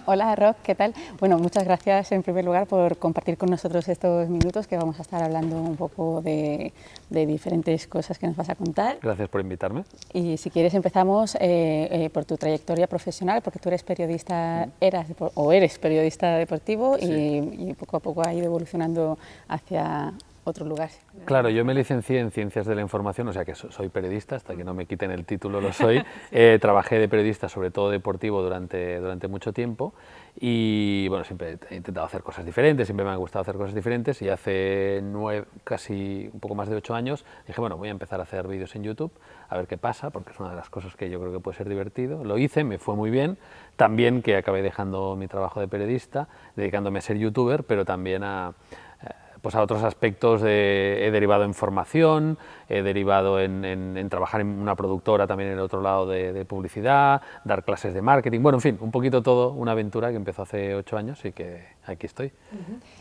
Hola Roc, ¿qué tal? Bueno, muchas gracias en primer lugar por compartir con nosotros estos minutos que vamos a estar hablando un poco de diferentes cosas que nos vas a contar. Gracias por invitarme. Y si quieres empezamos por tu trayectoria profesional, porque tú eres periodista, eres periodista deportivo y poco a poco ha ido evolucionando hacia otro lugar. Claro, yo me licencié en Ciencias de la Información, o sea que soy periodista, hasta que no me quiten el título lo soy. Trabajé de periodista, sobre todo deportivo, durante mucho tiempo y bueno, siempre he intentado hacer cosas diferentes, siempre me ha gustado hacer cosas diferentes y hace casi un poco más de 8 años dije, bueno, voy a empezar a hacer vídeos en YouTube, a ver qué pasa, porque es una de las cosas que yo creo que puede ser divertido. Lo hice, me fue muy bien, también que acabé dejando mi trabajo de periodista, dedicándome a ser youtuber, pero también a otros aspectos. He derivado en formación, he derivado en trabajar en una productora también en el otro lado de publicidad, dar clases de marketing, bueno, en fin, un poquito todo, una aventura que empezó hace 8 años y que aquí estoy.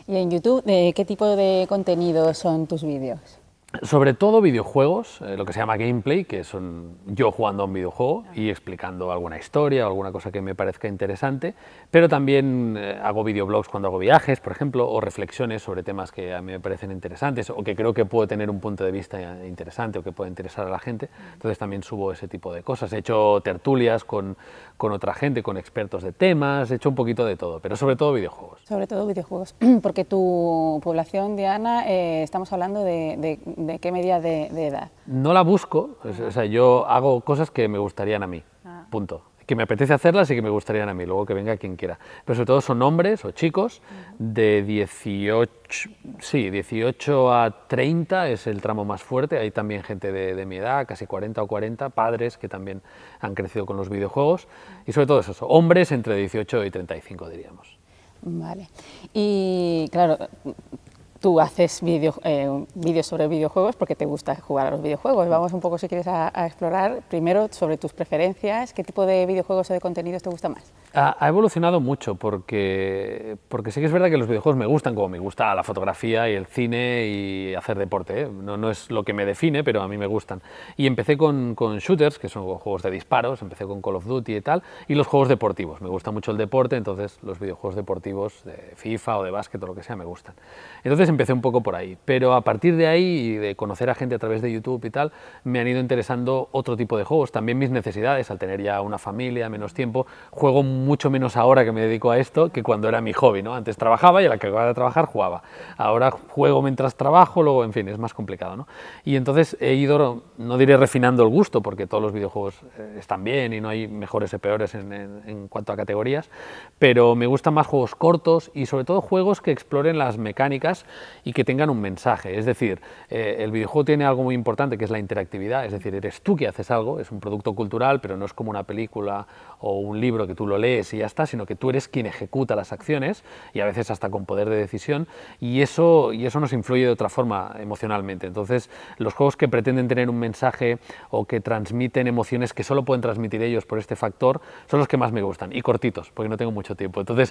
¿Y en YouTube qué tipo de contenido son tus vídeos? Sobre todo videojuegos, lo que se llama gameplay, que son yo jugando a un videojuego y explicando alguna historia o alguna cosa que me parezca interesante, pero también hago videoblogs cuando hago viajes, por ejemplo, o reflexiones sobre temas que a mí me parecen interesantes o que creo que puedo tener un punto de vista interesante o que puede interesar a la gente, entonces también subo ese tipo de cosas. He hecho tertulias con otra gente, con expertos de temas, he hecho un poquito de todo, pero sobre todo videojuegos. Sobre todo videojuegos, porque tu población, Diana, estamos hablando de qué medida de edad. No la busco, o sea, yo hago cosas que me gustarían a mí, punto. Que me apetece hacerlas y que me gustarían a mí, luego que venga quien quiera. Pero sobre todo son hombres o chicos de 18 a 30 es el tramo más fuerte, hay también gente de mi edad, casi 40 o 40, padres que también han crecido con los videojuegos, y sobre todo eso, hombres entre 18 y 35 diríamos. Vale, y claro, tú haces vídeos sobre videojuegos porque te gusta jugar a los videojuegos. Vamos un poco, si quieres, a explorar primero sobre tus preferencias, qué tipo de videojuegos o de contenidos te gusta más. Ha evolucionado mucho porque sí que es verdad que los videojuegos me gustan, como me gusta la fotografía y el cine y hacer deporte, ¿eh? No es lo que me define, pero a mí me gustan. Y empecé con shooters, que son juegos de disparos, empecé con Call of Duty y tal, y los juegos deportivos. Me gusta mucho el deporte, entonces los videojuegos deportivos de FIFA o de básquet o lo que sea me gustan. Entonces empecé un poco por ahí, pero a partir de ahí y de conocer a gente a través de YouTube y tal, me han ido interesando otro tipo de juegos, también mis necesidades, al tener ya una familia, menos tiempo, juego mucho menos ahora que me dedico a esto que cuando era mi hobby, ¿no? Antes trabajaba y a la que acababa de trabajar jugaba. Ahora juego mientras trabajo, luego, en fin, es más complicado, ¿no? Y entonces he ido, no diré refinando el gusto, porque todos los videojuegos están bien y no hay mejores o peores en cuanto a categorías, pero me gustan más juegos cortos y sobre todo juegos que exploren las mecánicas y que tengan un mensaje. Es decir, el videojuego tiene algo muy importante que es la interactividad, es decir, eres tú que haces algo, es un producto cultural, pero no es como una película o un libro que tú lo lees y ya está, sino que tú eres quien ejecuta las acciones y a veces hasta con poder de decisión y eso nos influye de otra forma emocionalmente. Entonces, los juegos que pretenden tener un mensaje o que transmiten emociones que solo pueden transmitir ellos por este factor son los que más me gustan y cortitos, porque no tengo mucho tiempo. Entonces,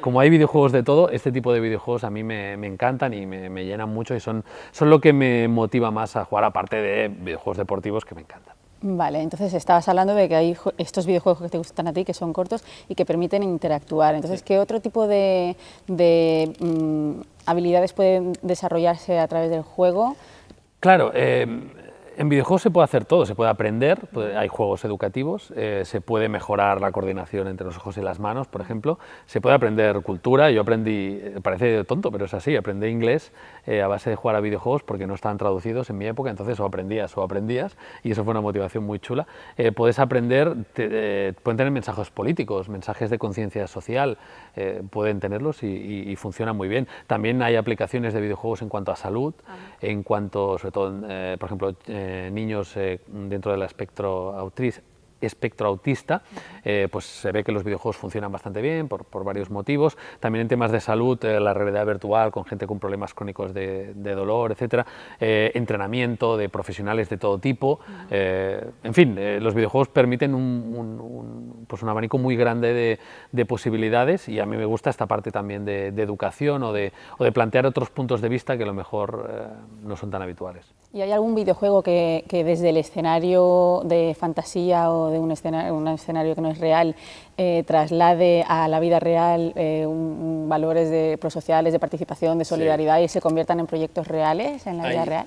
como hay videojuegos de todo, este tipo de videojuegos a mí me encantan y me llenan mucho y son lo que me motiva más a jugar, aparte de videojuegos deportivos que me encantan. Vale, entonces estabas hablando de que hay estos videojuegos que te gustan a ti, que son cortos y que permiten interactuar. Entonces, ¿qué otro tipo de habilidades pueden desarrollarse a través del juego? Claro, en videojuegos se puede hacer todo, se puede aprender, hay juegos educativos, se puede mejorar la coordinación entre los ojos y las manos, por ejemplo, se puede aprender cultura. Yo aprendí, parece tonto, pero es así, aprendí inglés a base de jugar a videojuegos porque no estaban traducidos en mi época, entonces o aprendías y eso fue una motivación muy chula. Puedes aprender, pueden tener mensajes políticos, mensajes de conciencia social, pueden tenerlos y funcionan muy bien. También hay aplicaciones de videojuegos en cuanto a salud, en cuanto, sobre todo, por ejemplo, niños dentro del espectro autista, pues se ve que los videojuegos funcionan bastante bien por varios motivos. También en temas de salud, la realidad virtual con gente con problemas crónicos de dolor, etcétera, entrenamiento de profesionales de todo tipo, en fin, los videojuegos permiten un abanico muy grande de posibilidades y a mí me gusta esta parte también de educación o de plantear otros puntos de vista que a lo mejor no son tan habituales. ¿Y hay algún videojuego que desde el escenario de fantasía o de un escenario que no es real traslade a la vida real valores prosociales, de participación, de solidaridad y se conviertan en proyectos reales en la vida real?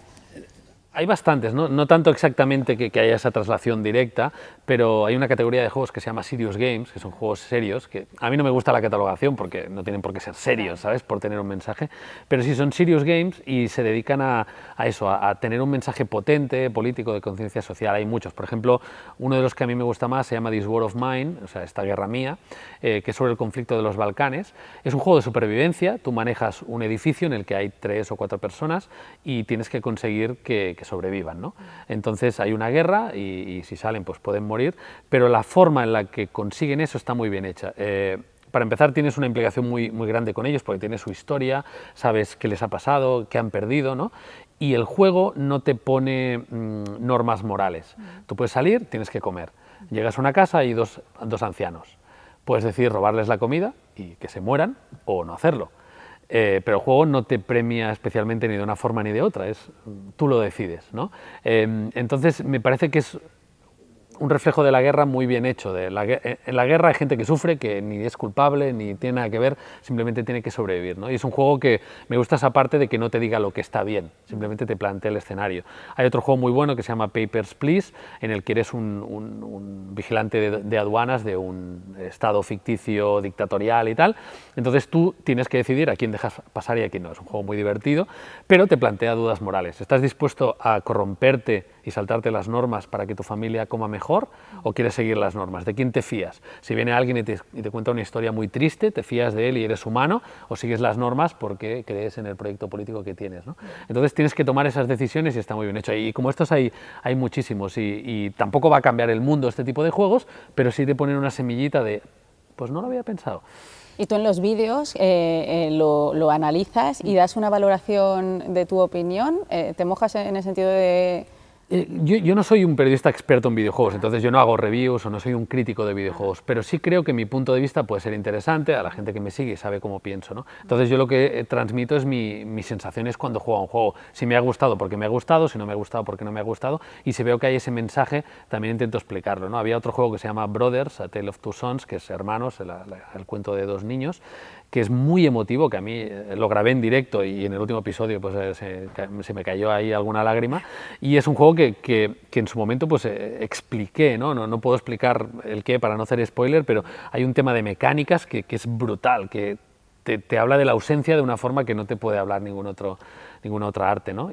Hay bastantes, no tanto exactamente que haya esa traslación directa, pero hay una categoría de juegos que se llama Serious Games, que son juegos serios, que a mí no me gusta la catalogación porque no tienen por qué ser serios, ¿sabes?, por tener un mensaje, pero sí son Serious Games y se dedican a eso, a tener un mensaje potente, político, de conciencia social. Hay muchos, por ejemplo, uno de los que a mí me gusta más se llama This War of Mine, o sea, esta guerra mía, que es sobre el conflicto de los Balcanes. Es un juego de supervivencia, tú manejas un edificio en el que hay 3 o 4 personas y tienes que conseguir que sobrevivan, ¿no? Entonces hay una guerra y si salen pues pueden morir, pero la forma en la que consiguen eso está muy bien hecha. Para empezar, tienes una implicación muy grande con ellos porque tienes su historia, sabes qué les ha pasado, qué han perdido, ¿no? Y el juego no te pone normas morales. Tú puedes salir, tienes que comer. Llegas a una casa y hay dos ancianos. Puedes decidir robarles la comida y que se mueran o no hacerlo. Pero el juego no te premia especialmente ni de una forma ni de otra, tú lo decides, ¿no? Entonces me parece que es un reflejo de la guerra muy bien hecho. En la guerra hay gente que sufre, que ni es culpable, ni tiene nada que ver, simplemente tiene que sobrevivir, ¿no? Y es un juego que me gusta esa parte de que no te diga lo que está bien, simplemente te plantea el escenario. Hay otro juego muy bueno que se llama Papers, Please, en el que eres un vigilante de aduanas de un estado ficticio, dictatorial y tal. Entonces tú tienes que decidir a quién dejas pasar y a quién no. Es un juego muy divertido, pero te plantea dudas morales. ¿Estás dispuesto a corromperte y saltarte las normas para que tu familia coma mejor, o quieres seguir las normas? ¿De quién te fías? Si viene alguien y te cuenta una historia muy triste, ¿te fías de él y eres humano, o sigues las normas porque crees en el proyecto político que tienes, ¿no? Entonces tienes que tomar esas decisiones y está muy bien hecho. Y como estos hay muchísimos y tampoco va a cambiar el mundo este tipo de juegos, pero sí te ponen una semillita de, pues no lo había pensado. Y tú en los vídeos lo analizas y das una valoración de tu opinión, ¿te mojas en el sentido de...? Yo no soy un periodista experto en videojuegos, entonces yo no hago reviews o no soy un crítico de videojuegos, pero sí creo que mi punto de vista puede ser interesante, a la gente que me sigue y sabe cómo pienso, ¿no? Entonces yo lo que transmito es mis sensaciones cuando juego a un juego. Si me ha gustado, porque me ha gustado; si no me ha gustado, porque no me ha gustado; y si veo que hay ese mensaje, también intento explicarlo, ¿no? Había otro juego que se llama Brothers, A Tale of Two Sons, que es hermanos, el cuento de dos niños, que es muy emotivo, que a mí lo grabé en directo y en el último episodio pues, se me cayó ahí alguna lágrima, y es un juego que en su momento pues, expliqué, no puedo explicar el qué para no hacer spoiler, pero hay un tema de mecánicas que es brutal, que te habla de la ausencia de una forma que no te puede hablar ninguna otra arte, ¿no?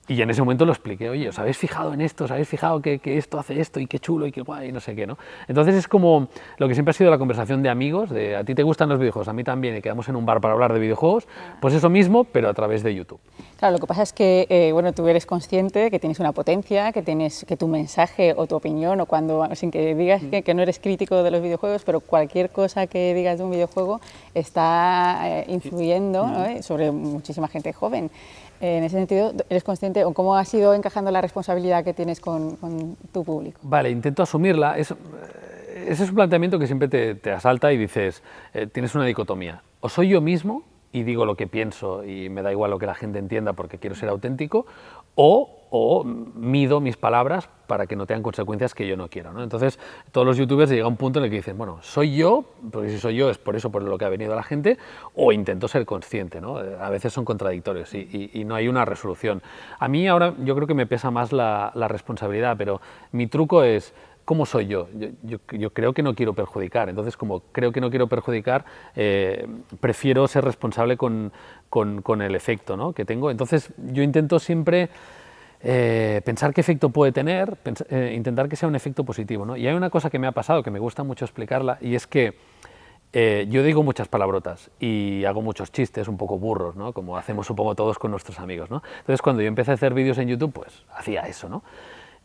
Y en ese momento lo expliqué: oye, ¿os habéis fijado en esto? ¿Os habéis fijado que esto hace esto y qué chulo y qué guay y no sé qué, ¿no? Entonces es como lo que siempre ha sido la conversación de amigos, de a ti te gustan los videojuegos, a mí también, y quedamos en un bar para hablar de videojuegos, pues eso mismo, pero a través de YouTube. Claro, lo que pasa es que bueno, tú eres consciente de que tienes una potencia, que tu mensaje o tu opinión, o cuando, sin que digas que no eres crítico de los videojuegos, pero cualquier cosa que digas de un videojuego está influyendo, ¿no?, sobre muchísima gente joven. En ese sentido, ¿eres consciente o cómo has ido encajando la responsabilidad que tienes con tu público? Vale, intento asumirla. Ese es un planteamiento que siempre te asalta y dices, tienes una dicotomía: o soy yo mismo y digo lo que pienso y me da igual lo que la gente entienda porque quiero ser auténtico, o mido mis palabras para que no tengan consecuencias que yo no quiero, ¿no? Entonces, todos los youtubers llegan a un punto en el que dicen, bueno, soy yo, porque si soy yo es por eso por lo que ha venido la gente, o intento ser consciente, ¿no? A veces son contradictorios y no hay una resolución. A mí ahora yo creo que me pesa más la responsabilidad, pero mi truco es: ¿cómo soy yo? Yo creo que no quiero perjudicar, entonces como creo que no quiero perjudicar, prefiero ser responsable con el efecto, ¿no?, que tengo. Entonces yo intento siempre pensar qué efecto puede tener, intentar que sea un efecto positivo, ¿no? Y hay una cosa que me ha pasado, que me gusta mucho explicarla, y es que yo digo muchas palabrotas y hago muchos chistes un poco burros, ¿no?, como hacemos supongo todos con nuestros amigos, ¿no? Entonces cuando yo empecé a hacer vídeos en YouTube, pues hacía eso, ¿no?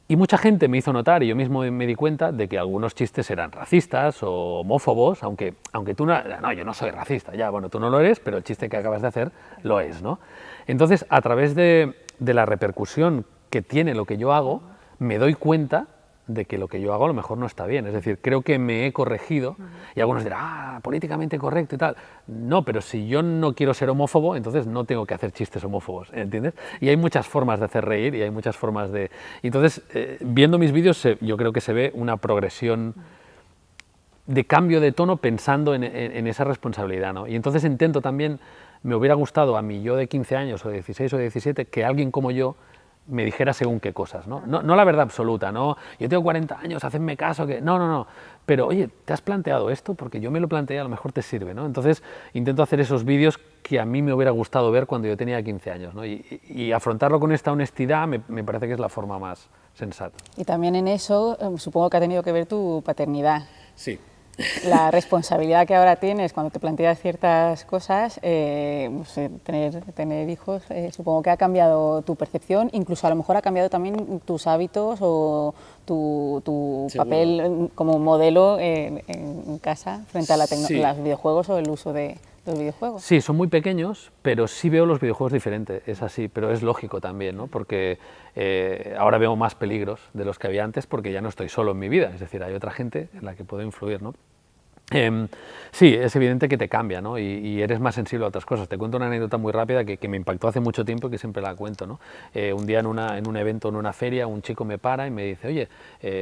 Y mucha gente me hizo notar, y yo mismo me di cuenta, de que algunos chistes eran racistas o homófobos, aunque tú no, yo no soy racista, ya, bueno, tú no lo eres, pero el chiste que acabas de hacer lo es, ¿no? Entonces, a través de la repercusión que tiene lo que yo hago, me doy cuenta de que lo que yo hago a lo mejor no está bien. Es decir, creo que me he corregido y algunos dirán, ah, políticamente correcto y tal. No, pero si yo no quiero ser homófobo, entonces no tengo que hacer chistes homófobos, ¿entiendes? Y hay muchas formas de hacer reír y hay muchas formas de... Entonces, viendo mis vídeos, yo creo que se ve una progresión de cambio de tono pensando en esa responsabilidad, ¿no? Y entonces intento también, me hubiera gustado a mí yo de 15 años o de 16 o de 17, que alguien como yo me dijera según qué cosas, ¿no? No la verdad absoluta, no, yo tengo 40 años, hacedme caso, que no, pero oye, ¿te has planteado esto? Porque yo me lo planteé, a lo mejor te sirve, ¿no? Entonces intento hacer esos vídeos que a mí me hubiera gustado ver cuando yo tenía 15 años, ¿no? Y afrontarlo con esta honestidad me parece que es la forma más sensata. Y también en eso supongo que ha tenido que ver tu paternidad. Sí. La responsabilidad que ahora tienes cuando te planteas ciertas cosas, tener hijos, supongo que ha cambiado tu percepción, incluso a lo mejor ha cambiado también tus hábitos o tu papel como modelo en casa frente a los videojuegos o el uso de los videojuegos. Sí, son muy pequeños, pero sí veo los videojuegos diferentes, es así, pero es lógico también, ¿no? Porque ahora veo más peligros de los que había antes porque ya no estoy solo en mi vida, es decir, hay otra gente en la que puedo influir, ¿no? Sí, es evidente que te cambia, ¿no? Y eres más sensible a otras cosas. Te cuento una anécdota muy rápida que me impactó hace mucho tiempo y que siempre la cuento, ¿no? Un día en un evento, en una feria, un chico me para y me dice, oye,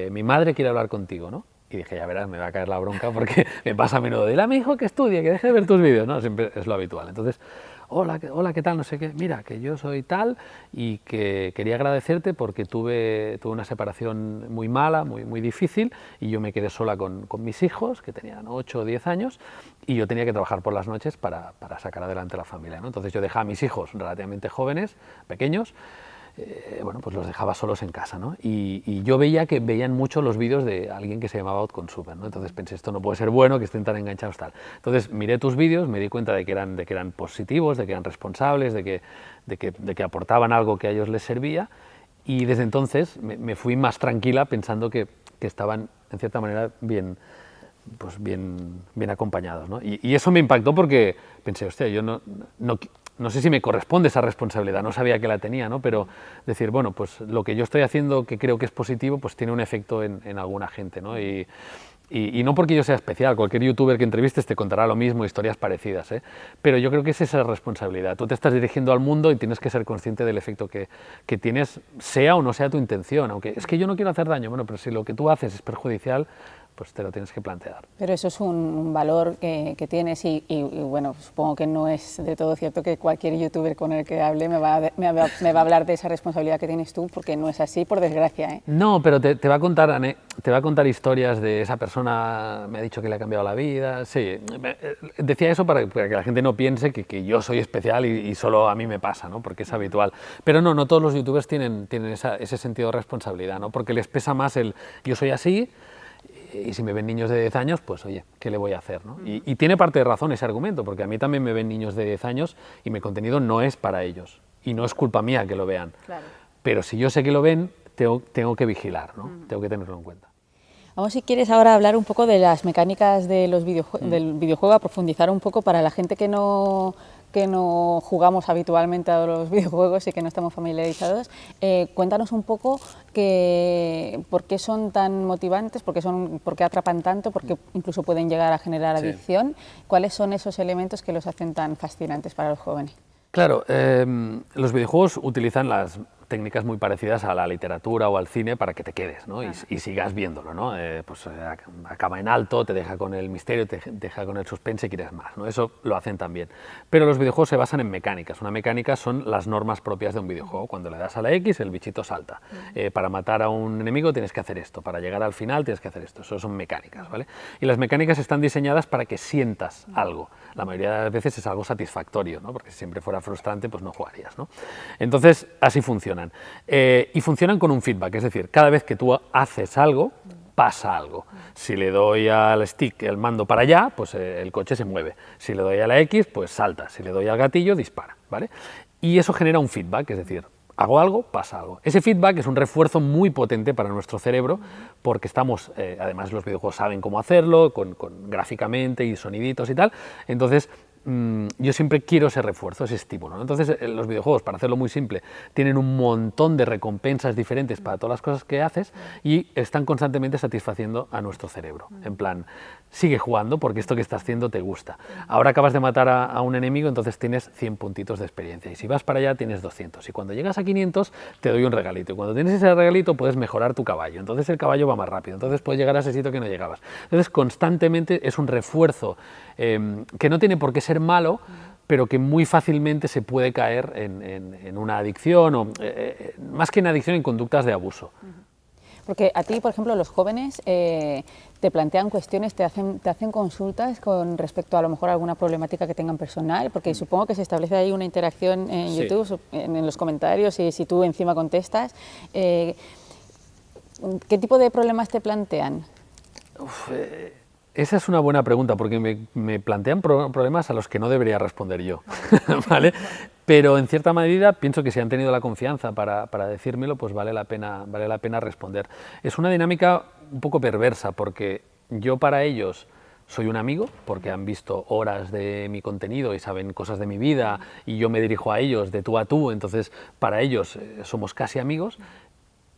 mi madre quiere hablar contigo, ¿no? Y dije, ya verás, me va a caer la bronca porque me pasa a menudo. Dile a mi hijo que estudie, que deje de ver tus vídeos, ¿no? Siempre es lo habitual. Entonces, hola, ¿qué tal? No sé qué. Mira, que yo soy tal y que quería agradecerte porque tuve una separación muy mala, muy difícil, y yo me quedé sola con mis hijos, que tenían 8 o 10 años, y yo tenía que trabajar por las noches para sacar adelante la familia, ¿no? Entonces yo dejaba a mis hijos relativamente jóvenes, pequeños, bueno, pues los dejaba solos en casa, ¿no? Y yo veía que veían mucho los vídeos de alguien que se llamaba Outconsumer, ¿no? Entonces pensé, esto no puede ser bueno, que estén tan enganchados, tal. Entonces miré tus vídeos, me di cuenta de que eran positivos, de que eran responsables, de que aportaban algo que a ellos les servía, y desde entonces me fui más tranquila pensando que estaban, en cierta manera, bien acompañados, ¿no? Y eso me impactó porque pensé, hostia, yo no sé si me corresponde esa responsabilidad, no sabía que la tenía, ¿no? Pero decir, bueno, pues lo que yo estoy haciendo que creo que es positivo, pues tiene un efecto en alguna gente, ¿no? Y no porque yo sea especial, cualquier youtuber que entrevistes te contará lo mismo, historias parecidas, ¿eh? Pero yo creo que es esa responsabilidad. Tú te estás dirigiendo al mundo y tienes que ser consciente del efecto que tienes, sea o no sea tu intención. Aunque es que yo no quiero hacer daño, bueno, pero si lo que tú haces es perjudicial, pues te lo tienes que plantear. Pero eso es un valor que tienes y bueno, supongo que no es de todo cierto que cualquier youtuber con el que hable me va a hablar de esa responsabilidad que tienes tú, porque no es así, por desgracia, ¿eh? No, pero te va a contar historias de esa persona, me ha dicho que le ha cambiado la vida, sí. Decía eso para que la gente no piense que yo soy especial y solo a mí me pasa, ¿no? Porque es habitual. Pero no todos los youtubers tienen ese sentido de responsabilidad, ¿no? Porque les pesa más el yo soy así, y si me ven niños de 10 años, pues oye, ¿qué le voy a hacer, ¿no? Y tiene parte de razón ese argumento, porque a mí también me ven niños de 10 años y mi contenido no es para ellos. Y no es culpa mía que lo vean. Claro. Pero si yo sé que lo ven, tengo que vigilar, ¿no? Tengo que tenerlo en cuenta. Vamos, si quieres, ahora a hablar un poco de las mecánicas de del videojuego, a profundizar un poco para la gente que no jugamos habitualmente a los videojuegos y que no estamos familiarizados. Cuéntanos un poco por qué son tan motivantes, por qué atrapan tanto, por qué incluso pueden llegar a generar adicción. ¿Cuáles son esos elementos que los hacen tan fascinantes para los jóvenes? Claro, los videojuegos utilizan las técnicas muy parecidas a la literatura o al cine para que te quedes, ¿no? Y sigas viéndolo, ¿no? Acaba en alto, te deja con el misterio, te deja con el suspense y quieres más, ¿no? Eso lo hacen también. Pero los videojuegos se basan en mecánicas. Una mecánica son las normas propias de un videojuego. Cuando le das a la X, el bichito salta. Para matar a un enemigo tienes que hacer esto. Para llegar al final tienes que hacer esto. Eso son mecánicas, ¿vale? Y las mecánicas están diseñadas para que sientas algo. La mayoría de las veces es algo satisfactorio, ¿no? Porque si siempre fuera frustrante, pues no jugarías, ¿no? Entonces, así funcionan. Y funcionan con un feedback, es decir, cada vez que tú haces algo, pasa algo. Si le doy al stick el mando para allá, pues el coche se mueve. Si le doy a la X, pues salta. Si le doy al gatillo, dispara, ¿vale? Y eso genera un feedback, es decir, hago algo, pasa algo. Ese feedback es un refuerzo muy potente para nuestro cerebro porque además los videojuegos saben cómo hacerlo, gráficamente y soniditos y tal, entonces yo siempre quiero ese refuerzo, ese estímulo, ¿no? Entonces, los videojuegos, para hacerlo muy simple, tienen un montón de recompensas diferentes para todas las cosas que haces y están constantemente satisfaciendo a nuestro cerebro. En plan, sigue jugando porque esto que estás haciendo te gusta. Ahora acabas de matar a un enemigo, entonces tienes 100 puntitos de experiencia. Y si vas para allá, tienes 200. Y cuando llegas a 500, te doy un regalito. Y cuando tienes ese regalito, puedes mejorar tu caballo. Entonces el caballo va más rápido. Entonces puedes llegar a ese sitio que no llegabas. Entonces, constantemente es un refuerzo que no tiene por qué ser malo, pero que muy fácilmente se puede caer en una adicción, o más que en adicción, en conductas de abuso. Porque a ti, por ejemplo, los jóvenes te plantean cuestiones, te hacen consultas con respecto a lo mejor a alguna problemática que tengan personal, porque supongo que se establece ahí una interacción en YouTube, en los comentarios, y si tú encima contestas. ¿Qué tipo de problemas te plantean? Esa es una buena pregunta, porque me plantean problemas a los que no debería responder yo, ¿vale? Pero en cierta medida pienso que si han tenido la confianza para decírmelo, pues vale la pena responder. Es una dinámica un poco perversa, porque yo para ellos soy un amigo, porque han visto horas de mi contenido y saben cosas de mi vida, y yo me dirijo a ellos de tú a tú, entonces para ellos somos casi amigos,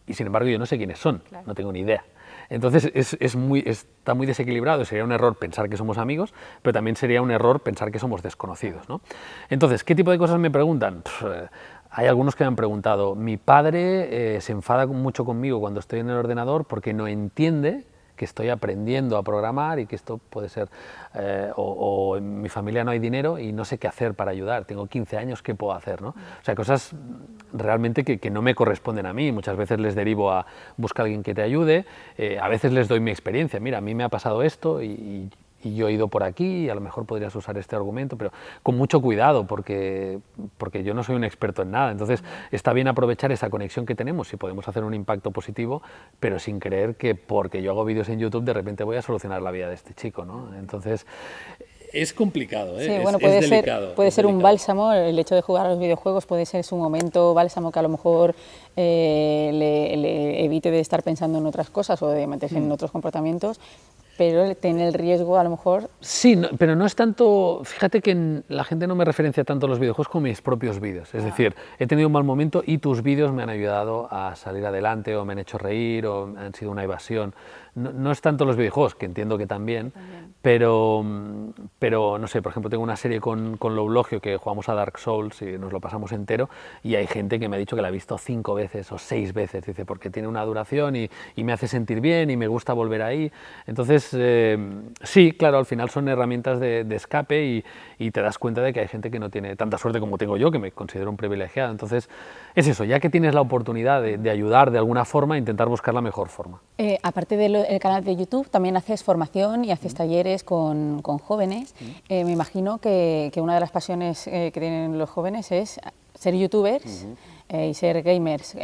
y sin embargo yo no sé quiénes son, no tengo ni idea. Entonces está muy desequilibrado, sería un error pensar que somos amigos, pero también sería un error pensar que somos desconocidos, ¿no? Entonces, ¿qué tipo de cosas me preguntan? Hay algunos que me han preguntado, mi padre se enfada mucho conmigo cuando estoy en el ordenador porque no entiende que estoy aprendiendo a programar y que esto puede ser, o en mi familia no hay dinero y no sé qué hacer para ayudar, tengo 15 años, ¿qué puedo hacer? ¿No? O sea, cosas realmente que no me corresponden a mí, muchas veces les derivo a buscar a alguien que te ayude, a veces les doy mi experiencia, mira, a mí me ha pasado esto y yo he ido por aquí y a lo mejor podrías usar este argumento, pero con mucho cuidado porque yo no soy un experto en nada, entonces está bien aprovechar esa conexión que tenemos y podemos hacer un impacto positivo, pero sin creer que porque yo hago vídeos en YouTube de repente voy a solucionar la vida de este chico, ¿no? Entonces es complicado, ¿eh? Sí, bueno, puede ser un bálsamo, el hecho de jugar a los videojuegos puede ser su momento bálsamo que a lo mejor le evite de estar pensando en otras cosas o de meterse en otros comportamientos, pero tiene el riesgo a lo mejor... Sí, pero no es tanto... Fíjate que la gente no me referencia tanto a los videojuegos como mis propios vídeos. Es decir, he tenido un mal momento y tus vídeos me han ayudado a salir adelante o me han hecho reír o han sido una evasión. No es tanto los videojuegos, que entiendo que también. Pero no sé, por ejemplo, tengo una serie con Loulogio que jugamos a Dark Souls y nos lo pasamos entero y hay gente que me ha dicho que la ha visto 5 veces o 6 veces, dice, porque tiene una duración y me hace sentir bien y me gusta volver ahí. Entonces, sí, claro, al final son herramientas de escape y te das cuenta de que hay gente que no tiene tanta suerte como tengo yo, que me considero un privilegiado. Entonces, es eso, ya que tienes la oportunidad de ayudar de alguna forma, intentar buscar la mejor forma. Aparte del canal de YouTube, también haces formación y haces talleres con jóvenes. Me imagino que una de las pasiones que tienen los jóvenes es ser youtubers y ser gamers.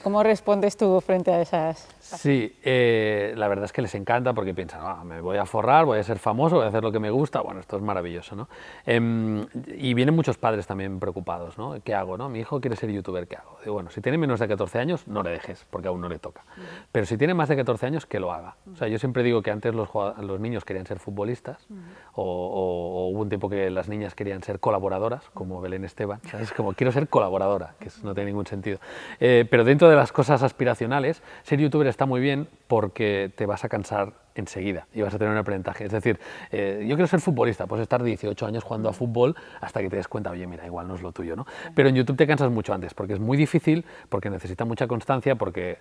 ¿Cómo respondes tú frente a esas? Sí, la verdad es que les encanta porque piensan, me voy a forrar, voy a ser famoso, voy a hacer lo que me gusta, bueno, esto es maravilloso, ¿no? Y vienen muchos padres también preocupados, ¿no? ¿Qué hago, no? Mi hijo quiere ser youtuber, ¿qué hago? Digo, bueno, si tiene menos de 14 años, no le dejes, porque aún no le toca. Pero si tiene más de 14 años, que lo haga. O sea, yo siempre digo que antes los niños querían ser futbolistas, o hubo un tiempo que las niñas querían ser colaboradoras, como Belén Esteban, ¿sabes? Como quiero ser colaboradora, que eso no tiene ningún sentido. Pero dentro de las cosas aspiracionales, ser youtuber está muy bien porque te vas a cansar enseguida y vas a tener un aprendizaje. Es decir, yo quiero ser futbolista, pues estar 18 años jugando a fútbol hasta que te des cuenta, oye, mira, igual no es lo tuyo, ¿no? Pero en YouTube te cansas mucho antes, porque es muy difícil, porque necesita mucha constancia, porque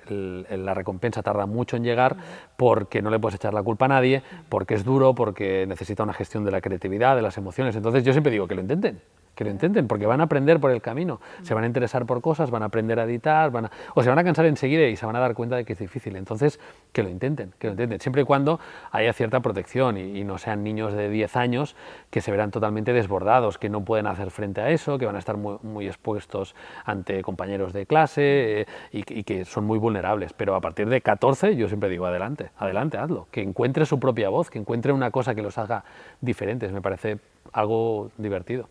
la recompensa tarda mucho en llegar, porque no le puedes echar la culpa a nadie, porque es duro, porque necesita una gestión de la creatividad, de las emociones. Entonces yo siempre digo que lo intenten, porque van a aprender por el camino, se van a interesar por cosas, van a aprender a editar, o se van a cansar enseguida y se van a dar cuenta de que es difícil. Entonces, que lo intenten, siempre y cuando haya cierta protección y no sean niños de 10 años que se verán totalmente desbordados, que no pueden hacer frente a eso, que van a estar muy expuestos ante compañeros de clase y que son muy vulnerables. Pero a partir de 14 yo siempre digo, adelante, hazlo, que encuentre su propia voz, que encuentre una cosa que los haga diferentes, me parece algo divertido.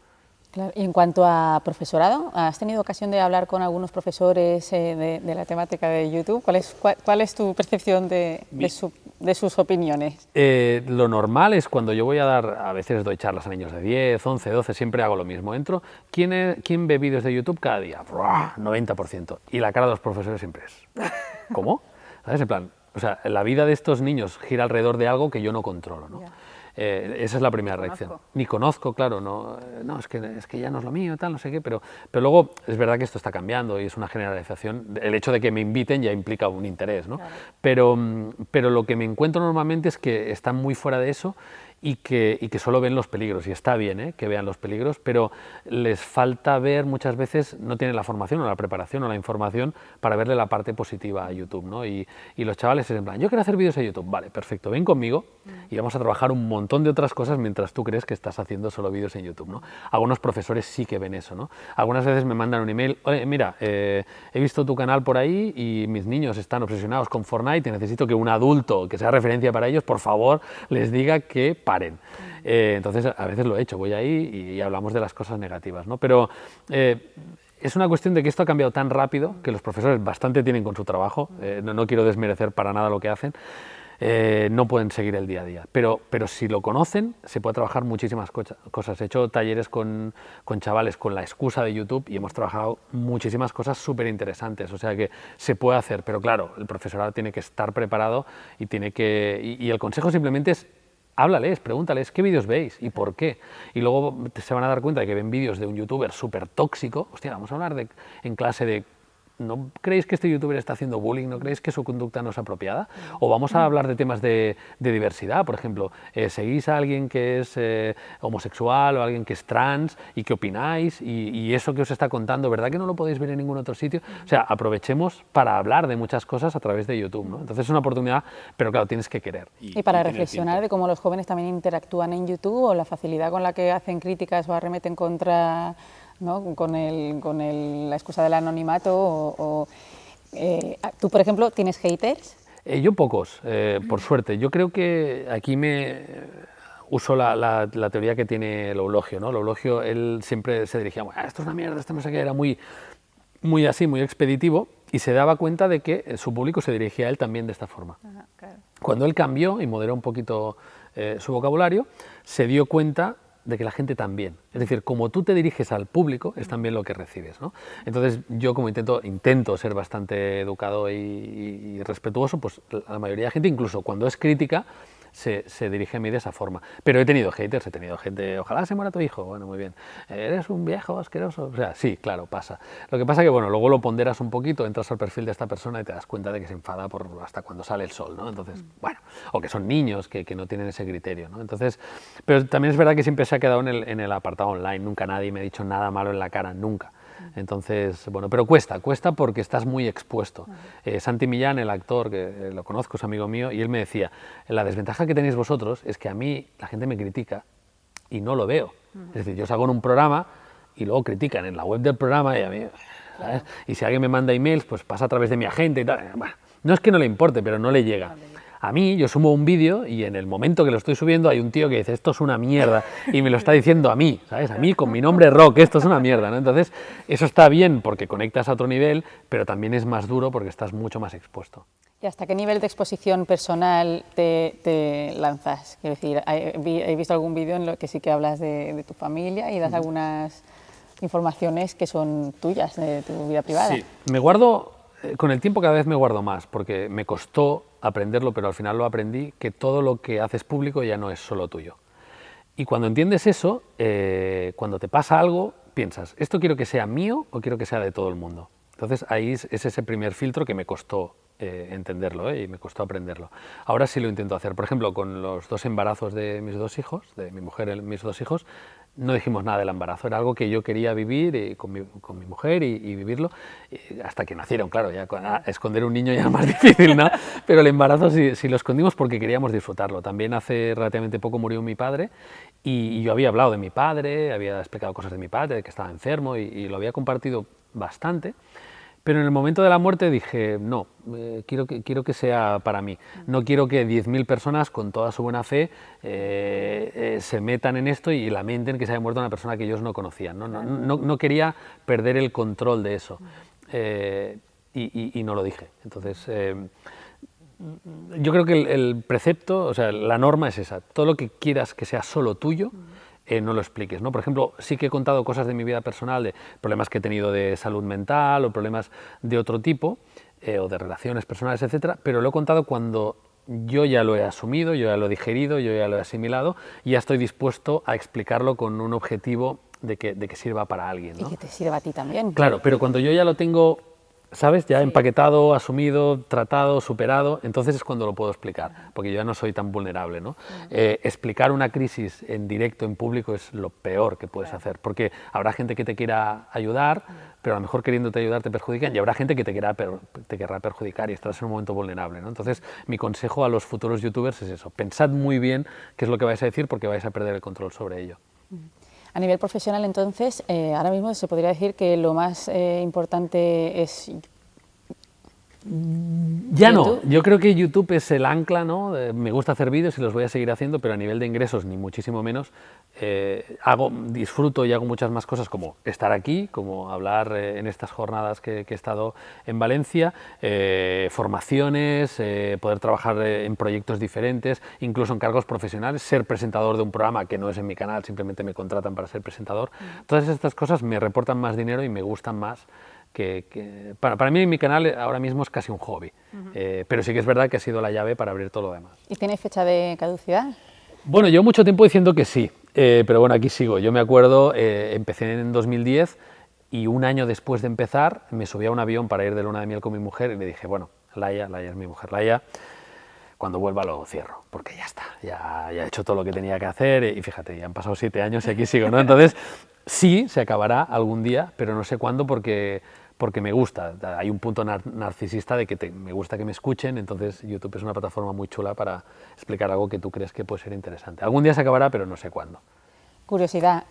Claro. Y en cuanto a profesorado, ¿has tenido ocasión de hablar con algunos profesores de la temática de YouTube? ¿Cuál es tu percepción de su de sus opiniones? Lo normal es cuando yo voy a dar, a veces doy charlas a niños de 10, 11, 12, siempre hago lo mismo. Entro, ¿quién ve vídeos de YouTube cada día? ¡Buah! 90%. Y la cara de los profesores siempre es, ¿cómo? ¿Sabes? En plan, o sea, la vida de estos niños gira alrededor de algo que yo no controlo, ¿no? Ya. Esa es la primera reacción. Ni conozco, claro, no, es que ya no es lo mío, tal, no sé qué, pero luego es verdad que esto está cambiando y es una generalización. El hecho de que me inviten ya implica un interés, ¿no? Claro. Pero lo que me encuentro normalmente es que están muy fuera de eso y que solo ven los peligros, y está bien que vean los peligros, pero les falta ver muchas veces, no tienen la formación o la preparación o la información para verle la parte positiva a YouTube, ¿no? Y los chavales es en plan, yo quiero hacer vídeos a YouTube, vale, perfecto, ven conmigo y vamos a trabajar un montón de otras cosas mientras tú crees que estás haciendo solo vídeos en YouTube, ¿no? Algunos profesores sí que ven eso, ¿no? Algunas veces me mandan un email, oye, mira, he visto tu canal por ahí y mis niños están obsesionados con Fortnite y necesito que un adulto que sea referencia para ellos, por favor, les diga que paren. Entonces, a veces lo he hecho, voy ahí y hablamos de las cosas negativas, ¿no? Pero es una cuestión de que esto ha cambiado tan rápido que los profesores bastante tienen con su trabajo, no quiero desmerecer para nada lo que hacen, no pueden seguir el día a día, pero si lo conocen se puede trabajar muchísimas cosas. He hecho talleres con chavales con la excusa de YouTube y hemos trabajado muchísimas cosas súper interesantes, o sea que se puede hacer, pero claro, el profesorado tiene que estar preparado y y el consejo simplemente es háblales, pregúntales qué vídeos veis y por qué. Y luego se van a dar cuenta de que ven vídeos de un youtuber súper tóxico. Hostia, vamos a hablar en clase de ¿no creéis que este youtuber está haciendo bullying? ¿No creéis que su conducta no es apropiada? O vamos a hablar de temas de diversidad, por ejemplo, ¿seguís a alguien que es homosexual o alguien que es trans y qué opináis? Y eso que os está contando, ¿verdad que no lo podéis ver en ningún otro sitio? O sea, aprovechemos para hablar de muchas cosas a través de YouTube, ¿no? Entonces es una oportunidad, pero claro, tienes que querer. Y para reflexionar de cómo los jóvenes también interactúan en YouTube o la facilidad con la que hacen críticas o arremeten contra, ¿no? con la excusa del anonimato. Tú, por ejemplo, ¿tienes haters? Yo pocos, por suerte. Yo creo que aquí uso la teoría que tiene Loulogio, ¿no? Loulogio, él siempre se dirigía, esto es una mierda, esto no sé qué, era muy así, muy expeditivo, y se daba cuenta de que su público se dirigía a él también de esta forma. Ajá, claro. Cuando él cambió y moderó un poquito su vocabulario, se dio cuenta de que la gente también. Es decir, como tú te diriges al público, es también lo que recibes, ¿no? Entonces, yo como intento ser bastante educado y respetuoso, pues la mayoría de la gente, incluso cuando es crítica, se dirige a mí de esa forma. Pero he tenido haters, he tenido gente, ojalá se muera tu hijo, bueno, muy bien, eres un viejo asqueroso, o sea, sí, claro, pasa. Lo que pasa es que, bueno, luego lo ponderas un poquito, entras al perfil de esta persona y te das cuenta de que se enfada hasta cuando sale el sol, ¿no? Entonces, bueno, o que son niños que no tienen ese criterio, ¿no? Entonces, pero también es verdad que siempre se ha quedado en el apartado online, nunca nadie me ha dicho nada malo en la cara, nunca. Entonces, bueno, pero cuesta porque estás muy expuesto. Santi Millán, el actor, que lo conozco, es amigo mío, y él me decía, la desventaja que tenéis vosotros es que a mí la gente me critica y no lo veo. Es decir, yo salgo en un programa y luego critican en la web del programa y a mí, ¿sabes? Y si alguien me manda emails, pues pasa a través de mi agente y tal. Bueno, no es que no le importe, pero no le llega. A mí, yo subo un vídeo y en el momento que lo estoy subiendo hay un tío que dice, esto es una mierda, y me lo está diciendo a mí, ¿sabes? A mí, con mi nombre Rock, esto es una mierda, ¿no? Entonces, eso está bien porque conectas a otro nivel, pero también es más duro porque estás mucho más expuesto. ¿Y hasta qué nivel de exposición personal te lanzas? Quiero decir, he visto algún vídeo en lo que sí que hablas de tu familia y das algunas informaciones que son tuyas, de tu vida privada. Sí, me guardo, con el tiempo cada vez me guardo más, porque me costó aprenderlo, pero al final lo aprendí, que todo lo que haces público ya no es solo tuyo. Y cuando entiendes eso, cuando te pasa algo, piensas, ¿esto quiero que sea mío o quiero que sea de todo el mundo? Entonces ahí es ese primer filtro que me costó entenderlo y me costó aprenderlo. Ahora sí lo intento hacer. Por ejemplo, con los 2 embarazos de mis 2 hijos, de mi mujer y mis 2 hijos, no dijimos nada del embarazo, era algo que yo quería vivir con mi mujer y vivirlo hasta que nacieron, claro, ya esconder un niño ya es más difícil, ¿no? Pero el embarazo sí lo escondimos porque queríamos disfrutarlo. También hace relativamente poco murió mi padre y yo había hablado de mi padre, había explicado cosas de mi padre, de que estaba enfermo y lo había compartido bastante. Pero en el momento de la muerte dije, no, quiero que sea para mí. No quiero que 10.000 personas con toda su buena fe se metan en esto y lamenten que se haya muerto una persona que ellos no conocían. No quería perder el control de eso y no lo dije. Entonces, yo creo que el precepto, o sea, la norma es esa. Todo lo que quieras que sea solo tuyo, no lo expliques, ¿no? Por ejemplo, sí que he contado cosas de mi vida personal, de problemas que he tenido de salud mental o problemas de otro tipo, o de relaciones personales, etcétera, pero lo he contado cuando yo ya lo he asumido, yo ya lo he digerido, yo ya lo he asimilado y ya estoy dispuesto a explicarlo con un objetivo de que sirva para alguien, ¿no? Y que te sirva a ti también. Claro, pero cuando yo ya lo tengo, ¿sabes? Ya empaquetado, asumido, tratado, superado, entonces es cuando lo puedo explicar, porque yo ya no soy tan vulnerable, ¿no? Explicar una crisis en directo, en público, es lo peor que puedes hacer, porque habrá gente que te quiera ayudar, pero a lo mejor queriéndote ayudar te perjudican, y habrá gente que te querrá perjudicar y estarás en un momento vulnerable, ¿no? Entonces, mi consejo a los futuros youtubers es eso, pensad muy bien qué es lo que vais a decir, porque vais a perder el control sobre ello. A nivel profesional, entonces, ahora mismo se podría decir que lo más importante es... Ya no, yo creo que YouTube es el ancla, ¿no? Me gusta hacer vídeos y los voy a seguir haciendo, pero a nivel de ingresos ni muchísimo menos. Disfruto y hago muchas más cosas como estar aquí, como hablar en estas jornadas que he estado en Valencia, formaciones, poder trabajar en proyectos diferentes, incluso en cargos profesionales, ser presentador de un programa que no es en mi canal, simplemente me contratan para ser presentador. Todas estas cosas me reportan más dinero y me gustan más. Para mí mi canal ahora mismo es casi un hobby, pero sí que es verdad que ha sido la llave para abrir todo lo demás. ¿Y tiene fecha de caducidad? Bueno, llevo mucho tiempo diciendo que sí, pero bueno, aquí sigo. Yo me acuerdo, empecé en 2010 y un año después de empezar me subí a un avión para ir de luna de miel con mi mujer y le dije, bueno, Laia es mi mujer, Laia, cuando vuelva lo cierro, porque ya está, ya he hecho todo lo que tenía que hacer y fíjate, ya han pasado 7 años y aquí sigo, ¿no? Entonces, sí, se acabará algún día, pero no sé cuándo porque me gusta. Hay un punto narcisista de que me gusta que me escuchen, entonces YouTube es una plataforma muy chula para explicar algo que tú crees que puede ser interesante. Algún día se acabará, pero no sé cuándo. Curiosidad,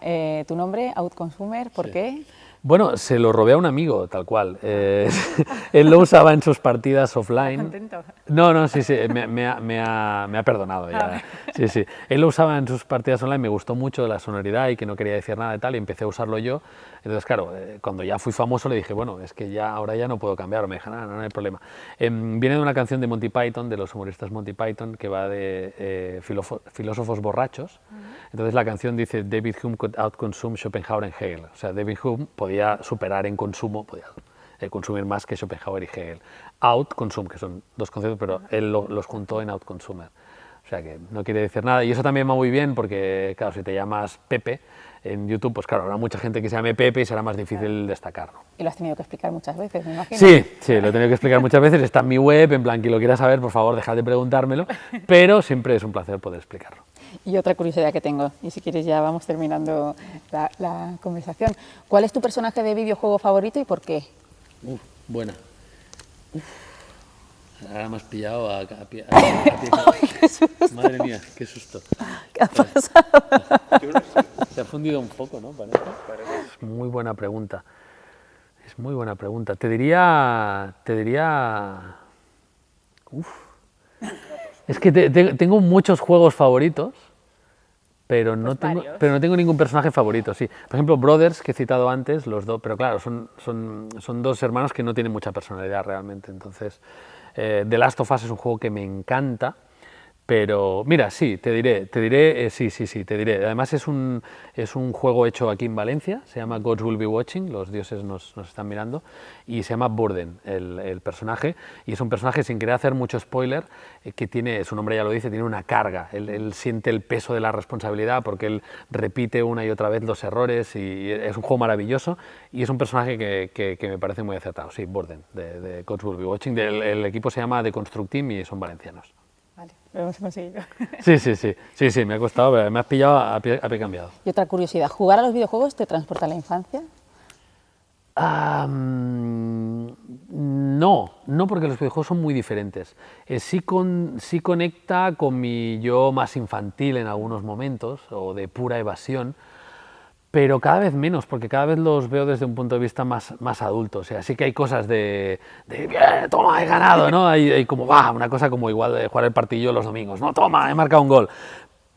tu nombre, Outconsumer, ¿por qué? Bueno, se lo robé a un amigo, tal cual. Él lo usaba en sus partidas offline. Contento. No, sí, me ha perdonado ya. Sí, sí. Él lo usaba en sus partidas online, me gustó mucho la sonoridad y que no quería decir nada y tal, y empecé a usarlo yo. Entonces, claro, cuando ya fui famoso le dije, bueno, es que ahora ya no puedo cambiar. Me dijo, no hay problema. Viene de una canción de Monty Python, de los humoristas Monty Python, que va de filósofos borrachos. Entonces la canción dice, David Hume could outconsume Schopenhauer and Hegel. O sea, David Hume podía superar en consumo, podía consumir más que Schopenhauer y Hegel. Outconsume, que son dos conceptos, pero él los juntó en outconsumer. O sea que no quiere decir nada. Y eso también va muy bien porque, claro, si te llamas Pepe en YouTube, pues claro, habrá mucha gente que se llame Pepe y será más difícil destacarlo. Y lo has tenido que explicar muchas veces, me imagino. Sí, lo he tenido que explicar muchas veces. Está en mi web, en plan, quien lo quiera saber, por favor, dejad de preguntármelo. Pero siempre es un placer poder explicarlo. Y otra curiosidad que tengo, y si quieres ya vamos terminando la conversación. ¿Cuál es tu personaje de videojuego favorito y por qué? Buena. Ahora me has pillado a pie. ¡Ay, qué susto! Madre mía, qué susto. ¿Qué ha pasado? Se ha fundido un poco, ¿no? Parece. Es muy buena pregunta. Es muy buena pregunta. Te diría... Es que tengo muchos juegos favoritos, pero no tengo ningún personaje favorito, sí. Por ejemplo, Brothers, que he citado antes, los dos, pero claro, son dos hermanos que no tienen mucha personalidad realmente. Entonces, The Last of Us es un juego que me encanta, pero mira, sí, te diré, te diré. Además es un juego hecho aquí en Valencia, se llama Gods Will Be Watching, los dioses nos están mirando, y se llama Burden, el personaje, y es un personaje, sin querer hacer mucho spoiler, que tiene, su nombre ya lo dice, tiene una carga, él siente el peso de la responsabilidad porque él repite una y otra vez los errores, y es un juego maravilloso, y es un personaje que me parece muy acertado, sí, Burden, de Gods Will Be Watching, el equipo se llama The Construct Team y son valencianos. Vale, lo hemos conseguido. Sí, me ha costado, pero me has pillado a pie cambiado. Y otra curiosidad, ¿jugar a los videojuegos te transporta a la infancia? No, porque los videojuegos son muy diferentes. Sí conecta con mi yo más infantil en algunos momentos, o de pura evasión, pero cada vez menos, porque cada vez los veo desde un punto de vista más adulto. O sea, sí que hay cosas de bien, toma, he ganado, ¿no? Hay como, una cosa como igual de jugar el partido los domingos, no, toma, he marcado un gol.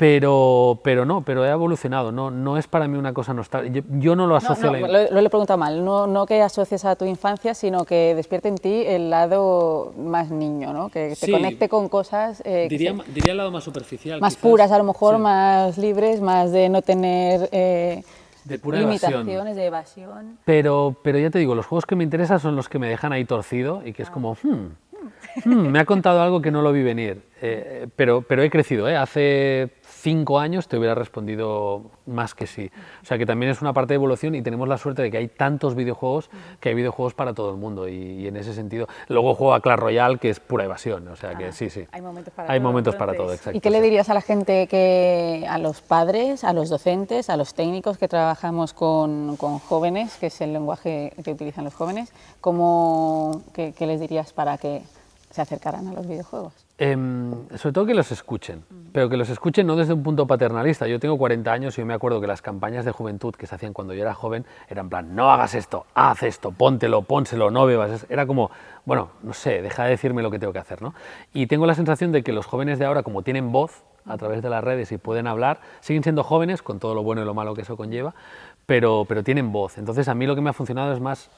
pero he evolucionado, no es para mí una cosa nostálgica, yo no lo asocio lo he preguntado mal, no que asocies a tu infancia, sino que despierte en ti el lado más niño, ¿no? Que te conecte con cosas diría el lado más superficial, más quizás. puras, a lo mejor, más libres, más de no tener de pura limitaciones, de evasión. Pero ya te digo, los juegos que me interesan son los que me dejan ahí torcido y que es como, me ha contado algo que no lo vi venir, pero he crecido, hace 5 años te hubiera respondido más que sí, o sea que también es una parte de evolución y tenemos la suerte de que hay tantos videojuegos, que hay videojuegos para todo el mundo y en ese sentido, luego juego a Clash Royale que es pura evasión, o sea que sí, hay momentos para todo, exacto. ¿Y qué le dirías a la gente, a los padres, a los docentes, a los técnicos que trabajamos con jóvenes, que es el lenguaje que utilizan los jóvenes, qué les dirías para que se acercaran a los videojuegos? Sobre todo que los escuchen, pero que los escuchen no desde un punto paternalista. Yo tengo 40 años y yo me acuerdo que las campañas de juventud que se hacían cuando yo era joven eran en plan, no hagas esto, haz esto, pónselo, no bebas. Era como, bueno, no sé, deja de decirme lo que tengo que hacer, ¿no? Y tengo la sensación de que los jóvenes de ahora, como tienen voz a través de las redes y pueden hablar, siguen siendo jóvenes con todo lo bueno y lo malo que eso conlleva, pero tienen voz. Entonces a mí lo que me ha funcionado es más,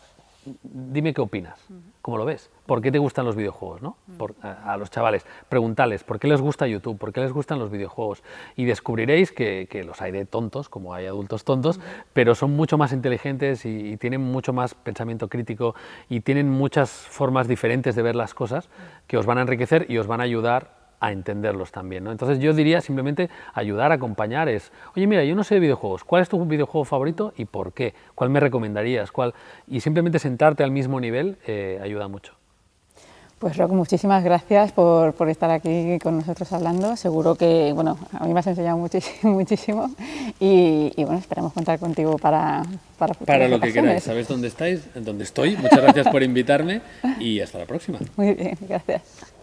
dime qué opinas, ¿cómo lo ves? ¿Por qué te gustan los videojuegos? ¿No? A los chavales, preguntarles por qué les gusta YouTube, por qué les gustan los videojuegos y descubriréis que los hay de tontos, como hay adultos tontos, pero son mucho más inteligentes y tienen mucho más pensamiento crítico y tienen muchas formas diferentes de ver las cosas que os van a enriquecer y os van a ayudar a entenderlos también, ¿no? Entonces yo diría simplemente ayudar, acompañar, oye mira, yo no sé de videojuegos, ¿cuál es tu videojuego favorito y por qué? ¿Cuál me recomendarías? Y simplemente sentarte al mismo nivel ayuda mucho. Pues Roc, muchísimas gracias por estar aquí con nosotros hablando. Seguro que, bueno, a mí me has enseñado muchísimo y bueno, esperamos contar contigo para lo que queráis. ¿Sabéis dónde estáis? ¿Dónde estoy? Muchas gracias por invitarme y hasta la próxima. Muy bien, gracias.